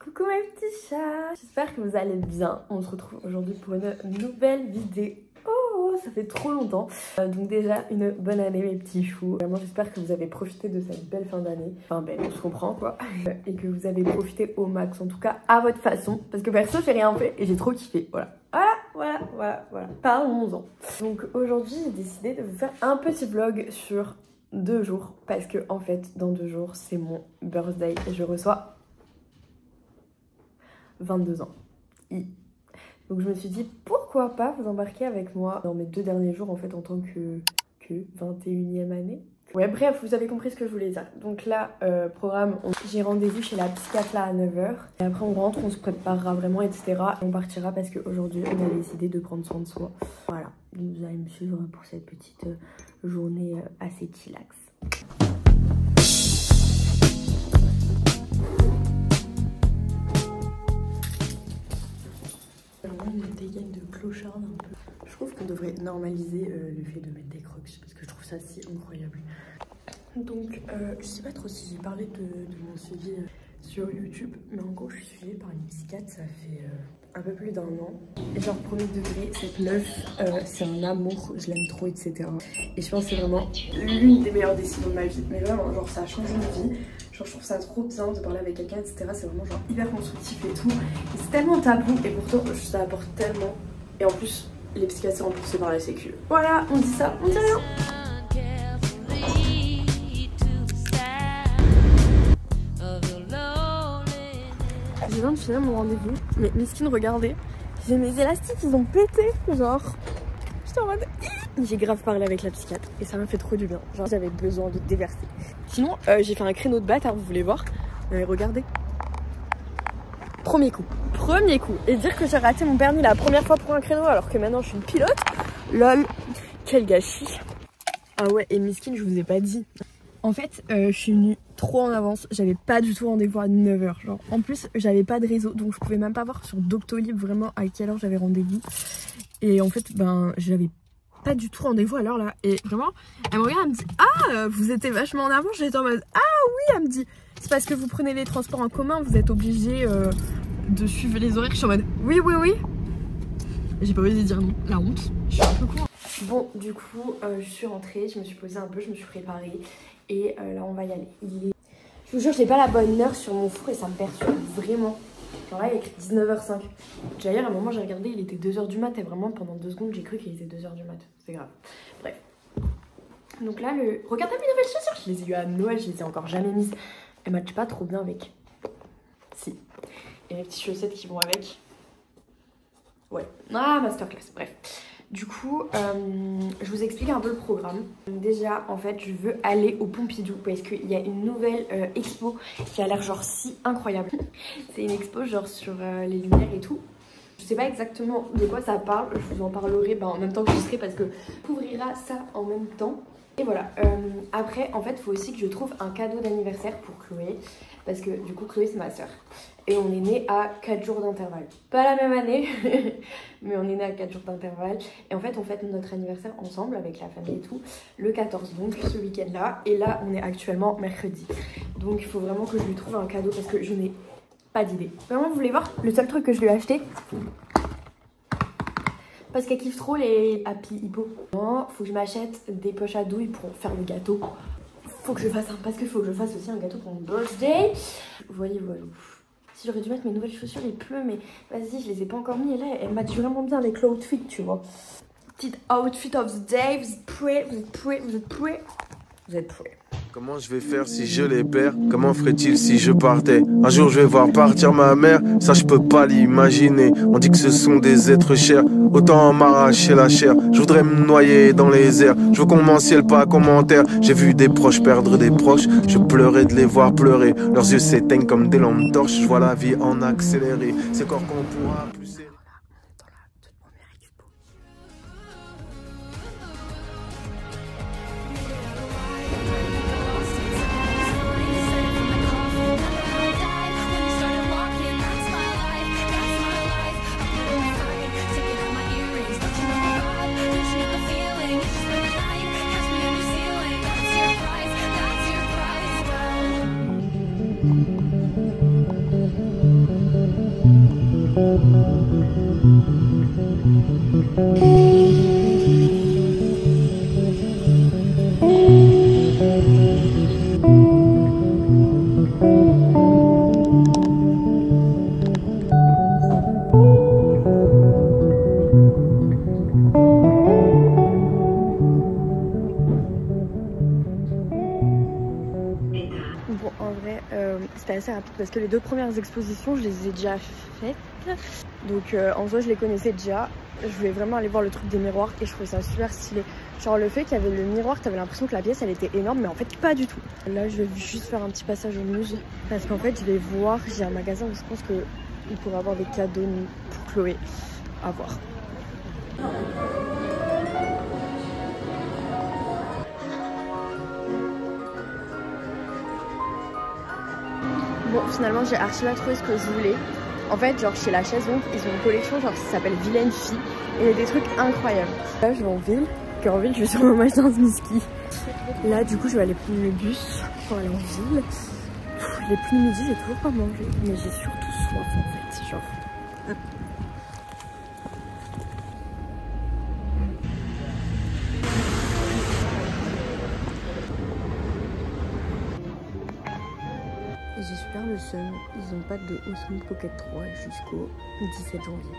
Coucou mes petits chats, j'espère que vous allez bien. On se retrouve aujourd'hui pour une nouvelle vidéo. Oh, ça fait trop longtemps. Donc déjà, une bonne année mes petits choux. Vraiment, j'espère que vous avez profité de cette belle fin d'année. Enfin belle, on se comprend quoi. Et que vous avez profité au max, en tout cas à votre façon. Parce que perso, j'ai rien fait et j'ai trop kiffé. Voilà. Voilà. Parlons-en. Donc aujourd'hui, j'ai décidé de vous faire un petit vlog sur 2 jours. Parce que en fait, dans 2 jours, c'est mon birthday et je reçois 22 ans. Donc je me suis dit pourquoi pas vous embarquer avec moi dans mes 2 derniers jours en fait en tant que 21e année. Ouais bref, vous avez compris ce que je voulais dire. Donc là, programme, j'ai rendez-vous chez la psychiatre là à 9h. Et après on rentre, on se préparera vraiment etc. Et on partira parce qu'aujourd'hui on a décidé de prendre soin de soi. Voilà, donc vous allez me suivre pour cette petite journée assez chillax. Une dégaine de clochard un peu. Je trouve qu'on devrait normaliser le fait de mettre des crocs parce que je trouve ça si incroyable. Donc je sais pas trop si j'ai parlé de mon suivi sur YouTube, mais en gros je suis suivie par une psychiatre, ça fait un peu plus d'1 an. Et genre premier degré, cette meuf c'est un amour, je l'aime trop etc. Et je pense que c'est vraiment l'une des meilleures décisions de ma vie. Mais vraiment genre ça a changé ma vie. Genre je trouve ça trop bien de parler avec quelqu'un etc. C'est vraiment genre hyper constructif et tout. Et c'est tellement tabou et pourtant ça apporte tellement. Et en plus les psychiatres sont remboursés par la sécu. Voilà, on dit ça, on dit rien. Je viens de finir mon rendez-vous, mais Miskin, regardez, j'ai mes élastiques, ils ont pété, genre, j'étais en mode, j'ai grave parlé avec la psychiatre et ça m'a fait trop du bien, genre j'avais besoin de déverser. Sinon, j'ai fait un créneau de bâtard, vous voulez voir? Regardez, premier coup, et dire que j'ai raté mon permis la première fois pour un créneau alors que maintenant je suis une pilote, lol, quel gâchis. Ah ouais, et Miskin, je vous ai pas dit. En fait, je suis venue trop en avance, j'avais pas du tout rendez-vous à 9h. Genre, en plus, j'avais pas de réseau, donc je pouvais même pas voir sur Doctolib vraiment à quelle heure j'avais rendez-vous. Et en fait, ben, j'avais pas du tout rendez-vous à l'heure là. Et vraiment, elle me regarde, elle me dit ah, vous étiez vachement en avance. J'étais en mode ah oui, elle me dit c'est parce que vous prenez les transports en commun, vous êtes obligé de suivre les horaires. Je suis en mode oui. J'ai pas osé dire non, la honte, je suis un peu con. Bon, du coup, je suis rentrée, je me suis posée un peu, je me suis préparée. Et là on va y aller. Je vous jure, j'ai pas la bonne heure sur mon four et ça me perturbe vraiment. Genre là il est écrit 19h05. Déjà hier à un moment j'ai regardé, il était 2h du mat et vraiment pendant 2 secondes j'ai cru qu'il était 2h du mat. C'est grave. Bref. Donc là regardez mes nouvelles chaussures. Je les ai eues à Noël, je les ai encore jamais mises. Elles matchent pas trop bien avec. Si. Et mes petites chaussettes qui vont avec. Ouais. Ah, masterclass. Bref. Du coup, je vous explique un peu le programme. Déjà, en fait, je veux aller au Pompidou parce qu'il y a une nouvelle expo qui a l'air genre si incroyable. C'est une expo genre sur les lumières et tout. Je sais pas exactement de quoi ça parle, je vous en parlerai en même temps que je serai parce que couvrira ça en même temps. Et voilà, après en fait il faut aussi que je trouve un cadeau d'anniversaire pour Chloé. Parce que du coup Chloé c'est ma soeur. Et on est né à 4 jours d'intervalle. Pas la même année, mais on est né à 4 jours d'intervalle. Et en fait on fête notre anniversaire ensemble avec la famille et tout le 14, donc ce week-end là. Et là on est actuellement mercredi. Donc il faut vraiment que je lui trouve un cadeau parce que je n'ai pas d'idée. Vraiment vous voulez voir le seul truc que je lui ai acheté? Parce qu'elle kiffe trop les Happy Hippo. Faut que je m'achète des poches à douille pour faire le gâteau. Faut que je fasse parce qu'il faut que je fasse aussi un gâteau pour mon birthday. Voilà. Si j'aurais dû mettre mes nouvelles chaussures, il pleut, mais vas-y, je les ai pas encore mis. Et là, elles matchent vraiment bien avec l'outfit, tu vois. Petite outfit of the day. Vous êtes prêts? Vous êtes prêts? Comment je vais faire si je les perds? Comment ferait-il si je partais? Un jour je vais voir partir ma mère, ça je peux pas l'imaginer. On dit que ce sont des êtres chers, autant m'arracher la chair. Je voudrais me noyer dans les airs, je veux qu'on m'en ciel pas commentaire. J'ai vu des proches perdre des proches, je pleurais de les voir pleurer. Leurs yeux s'éteignent comme des lampes torches, je vois la vie en accéléré. C'est corps qu'on pourra plus serrer. parce que les 2 premières expositions je les ai déjà faites. Donc en soi je les connaissais déjà. Je voulais vraiment aller voir le truc des miroirs et je trouvais ça super stylé. Genre le fait qu'il y avait le miroir, t'avais l'impression que la pièce elle était énorme, mais en fait pas du tout. Là je vais juste faire un petit passage au musée parce qu'en fait je vais voir, j'ai un magasin où je pense qu'il pourrait avoir des cadeaux pour Chloé à voir. Bon, finalement j'ai archi pas trouvé ce que je voulais. En fait, genre chez la Chaise Longue, ils ont une collection genre ça s'appelle Vilaine Fille et il y a des trucs incroyables. Là je vais en ville, car en ville je vais sûrement m'acheter un ski. Là du coup je vais aller prendre le bus pour aller en ville. Les plus midi j'ai toujours pas mangé, mais j'ai surtout soif en fait, genre. J'ai super le seum, ils ont pas de Osmo Pocket 3 jusqu'au 17 janvier.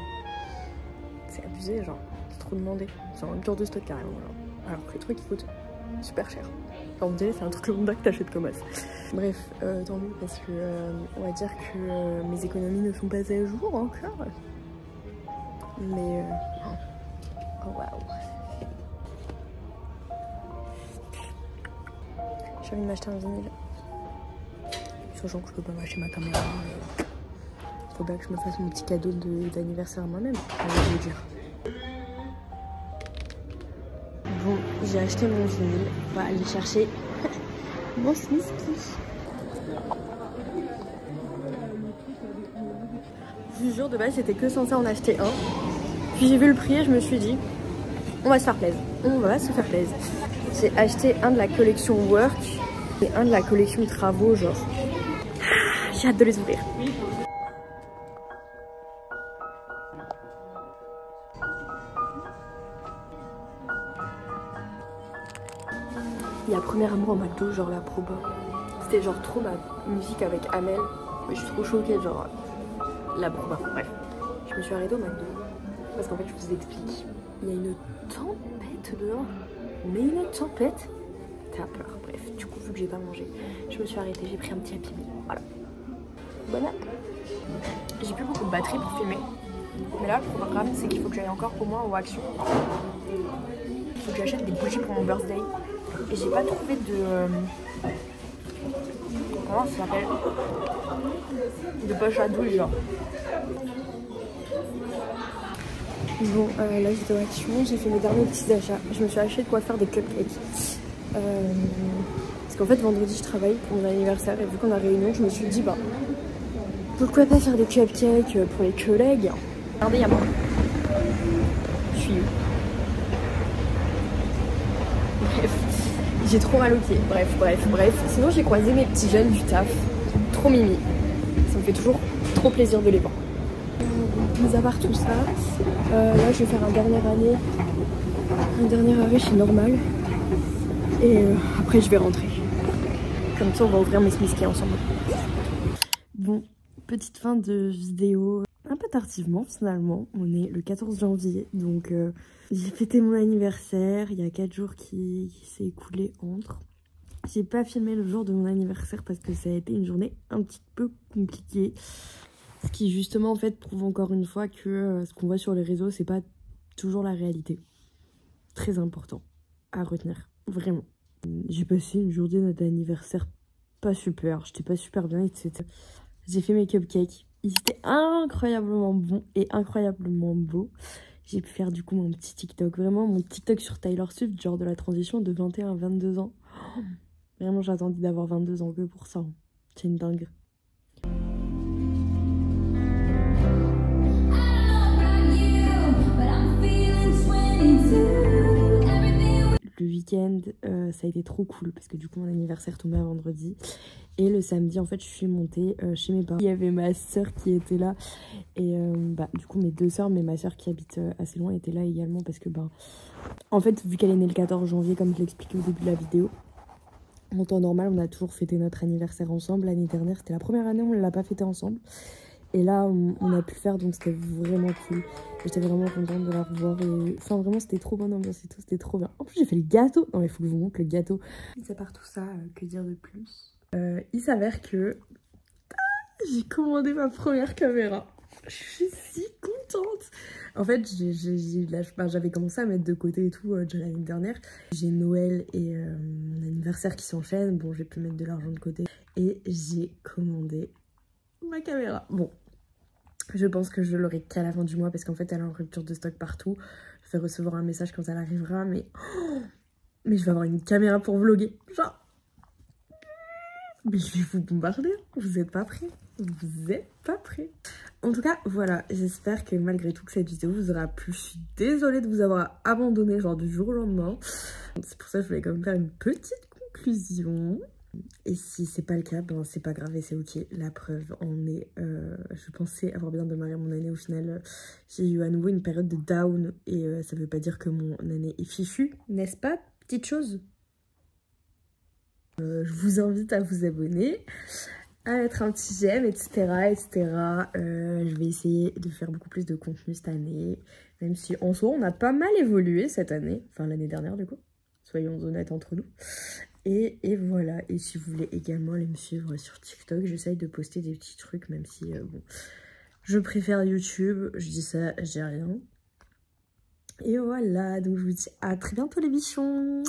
C'est abusé, genre, c'est trop demandé. C'est en même temps de stock carrément, genre. Alors que les trucs ils coûtent super cher. Genre, on me dirait c'est un truc lambda que t'achètes comme as. Bref, tant mieux parce que on va dire que mes économies ne sont pas à jour encore. Mais oh waouh. J'ai envie de m'acheter un vinyle. Sachant que je peux pas m'acheter ma caméra. Faut bien que je me fasse mon petit cadeau d'anniversaire à moi-même, je veux dire. Bon, j'ai acheté mon vinyle. On va aller chercher mon Smiski. Je vous jure, de base, j'étais que censée en acheter un. Puis j'ai vu le prix et je me suis dit, on va se faire plaisir. On va se faire plaisir. J'ai acheté un de la collection Work et un de la collection Travaux, genre. J'ai hâte de les ouvrir. Il y a Premier Amour en McDo, genre la proba. C'était genre trop ma musique avec Amel. Mais je suis trop choquée, genre la proba. Bref, je me suis arrêtée au McDo parce qu'en fait, je vous explique. Il y a une tempête dehors, mais une tempête. T'as peur. Bref, du coup, vu que j'ai pas mangé, je me suis arrêtée. J'ai pris un petit Happy Meal. Voilà. Bon app. J'ai plus beaucoup de batterie pour filmer. Mais là, le programme, c'est qu'il faut que j'aille encore au moins au Action. Il faut que j'achète des bougies pour mon birthday. Et j'ai pas trouvé de... comment ça s'appelle? De poche à douille, genre. Bon, là j'étais au Action, j'ai fait mes derniers petits achats. Je me suis acheté de quoi faire des cupcakes. Parce qu'en fait, vendredi, je travaille pour mon anniversaire. Et vu qu'on a réunion, je me suis dit, bah, pourquoi pas faire des cupcakes pour les collègues? Regardez, il y a moi. Je suis où? Bref. J'ai trop mal au pied, bref. Sinon j'ai croisé mes petits jeunes du taf, trop mimi. Ça me fait toujours trop plaisir de les voir. Mis à part tout ça, là je vais faire un dernier arrêt chez Normal. Et après je vais rentrer. Comme ça on va ouvrir mes Smiski ensemble. Bon, petite fin de vidéo. Un peu tardivement finalement, on est le 14 janvier, donc j'ai fêté mon anniversaire, il y a 4 jours qui s'est écoulé entre. J'ai pas filmé le jour de mon anniversaire parce que ça a été une journée un petit peu compliquée. Ce qui justement en fait prouve encore une fois que ce qu'on voit sur les réseaux c'est pas toujours la réalité. Très important à retenir, vraiment. J'ai passé une journée d'anniversaire pas super, j'étais pas super bien, etc. J'ai fait mes cupcakes. Ils étaient incroyablement bons et incroyablement beaux. J'ai pu faire du coup mon petit TikTok. Vraiment mon TikTok sur Taylor Swift, genre de la transition de 21 à 22 ans. Oh, vraiment j'attendais d'avoir 22 ans que pour ça. C'est une dingue. Le week-end, ça a été trop cool parce que du coup mon anniversaire tombait à vendredi. Et le samedi, en fait, je suis montée chez mes parents. Il y avait ma soeur qui était là. Et du coup, mes 2 soeurs, mais ma soeur qui habite assez loin était là également. Parce que, en fait, vu qu'elle est née le 14 janvier, comme je l'expliquais au début de la vidéo, en temps normal, on a toujours fêté notre anniversaire ensemble. L'année dernière, c'était la première année où on ne l'a pas fêté ensemble. Et là, on a pu le faire, donc c'était vraiment cool. J'étais vraiment contente de la revoir. Et... enfin, vraiment, c'était trop bonne ambiance et tout. C'était trop bien. En plus, j'ai fait le gâteau. Non, mais il faut que je vous montre le gâteau. Mis à part tout ça, que dire de plus? Il s'avère que J'ai commandé ma première caméra. Je suis si contente. En fait, j'avais commencé à mettre de côté et tout déjà l'année dernière. J'ai Noël et mon anniversaire qui s'enchaînent. Bon, j'ai pu mettre de l'argent de côté. Et j'ai commandé ma caméra. Bon, je pense que je l'aurai qu'à la fin du mois parce qu'en fait, elle est en rupture de stock partout. Je vais recevoir un message quand elle arrivera, mais... Oh, mais je vais avoir une caméra pour vlogger. Genre... Mais je vais vous bombarder, vous êtes pas prêts. Vous êtes pas prêts. En tout cas, voilà, j'espère que malgré tout que cette vidéo vous aura plu. Je suis désolée de vous avoir abandonné genre du jour au lendemain. C'est pour ça que je voulais quand même faire une petite conclusion. Et si c'est pas le cas, ben c'est pas grave et c'est ok. La preuve en est, je pensais avoir bien démarré mon année. Au final, j'ai eu à nouveau une période de down. Et ça veut pas dire que mon année est fichue, n'est-ce pas, petite chose? Je vous invite à vous abonner, à mettre un petit j'aime, etc. etc. Je vais essayer de faire beaucoup plus de contenu cette année, même si en soi on a pas mal évolué cette année, enfin l'année dernière du coup, soyons honnêtes entre nous. Et voilà, et si vous voulez également aller me suivre sur TikTok, j'essaye de poster des petits trucs, même si bon, je préfère YouTube, je dis ça, j'ai rien. Et voilà, donc je vous dis à très bientôt les bichons.